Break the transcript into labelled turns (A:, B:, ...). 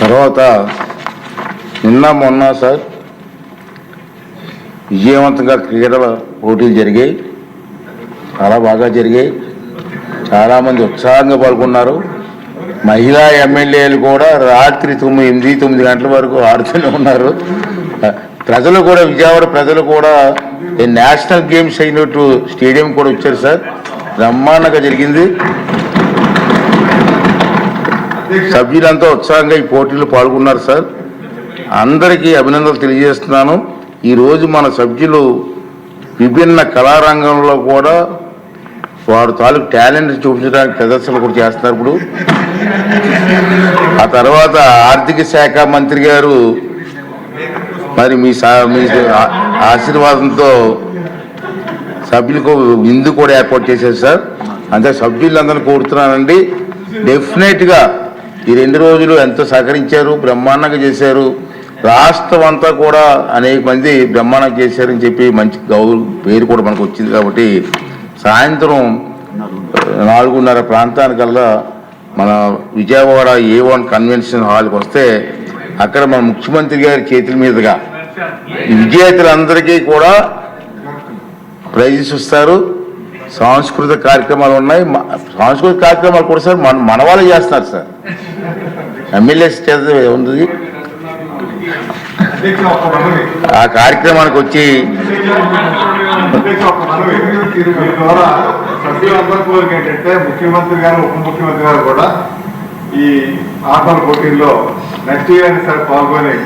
A: తర్వాత నిన్న మొన్న సార్ విజయవంతంగా క్రీడల పోటీలు జరిగాయి, చాలా బాగా జరిగాయి. చాలామంది ఉత్సాహంగా పాల్గొన్నారు. మహిళా ఎమ్మెల్యేలు కూడా రాత్రి 8-9 గంటల వరకు ఆడుతూనే ఉన్నారు. ప్రజలు కూడా, విజయవాడ ప్రజలు కూడా నేషనల్ గేమ్స్ అయినట్టు స్టేడియం కూడా వచ్చారు సార్. బ్రహ్మాండంగా జరిగింది. సభ్యులంతా ఉత్సాహంగా ఈ పోటీలో పాల్గొన్నారు సార్. అందరికీ అభినందనలు తెలియజేస్తున్నాను. ఈరోజు మన సభ్యులు విభిన్న కళారంగంలో కూడా వారు తాలూకు టాలెంట్ చూపించడానికి ప్రదర్శనలు కూడా చేస్తున్నారు. ఇప్పుడు ఆ తర్వాత ఆర్థిక శాఖ మంత్రి గారు మరి మీ ఆశీర్వాదంతో సభ్యులకు విందు కూడా ఏర్పాటు చేశారు సార్. అంతే సభ్యులందరినీ కోరుతున్నానండి, డెఫినెట్గా ఈ 2 రోజులు ఎంతో సహకరించారు, బ్రహ్మాండంగా చేశారు. రాష్ట్రం అంతా కూడా అనేక మంది బ్రహ్మాండంగా చేశారని చెప్పి మంచి పేరు కూడా మనకు వచ్చింది. కాబట్టి సాయంత్రం 4:30 ప్రాంతానికల్లా మన విజయవాడ A1 కన్వెన్షన్ హాల్కి వస్తే అక్కడ మన ముఖ్యమంత్రి గారి చేతుల మీదుగా విజేతలందరికీ కూడా ప్రైజెస్ ఇస్తారు. సాంస్కృతిక కార్యక్రమాలు ఉన్నాయి. సాంస్కృతిక కార్యక్రమాలు కూడా సార్ మన వాళ్ళే చేస్తున్నారు సార్. ఎమ్మెల్యేస్ చేత ఉంది. ఆ కార్యక్రమానికి వచ్చి
B: ఏంటంటే ముఖ్యమంత్రి గారు, ఉప ముఖ్యమంత్రి గారు కూడా ఈ ఆటల పోటీల్లో నెక్స్ట్ ఇయర్ అని సార్ పాల్గొని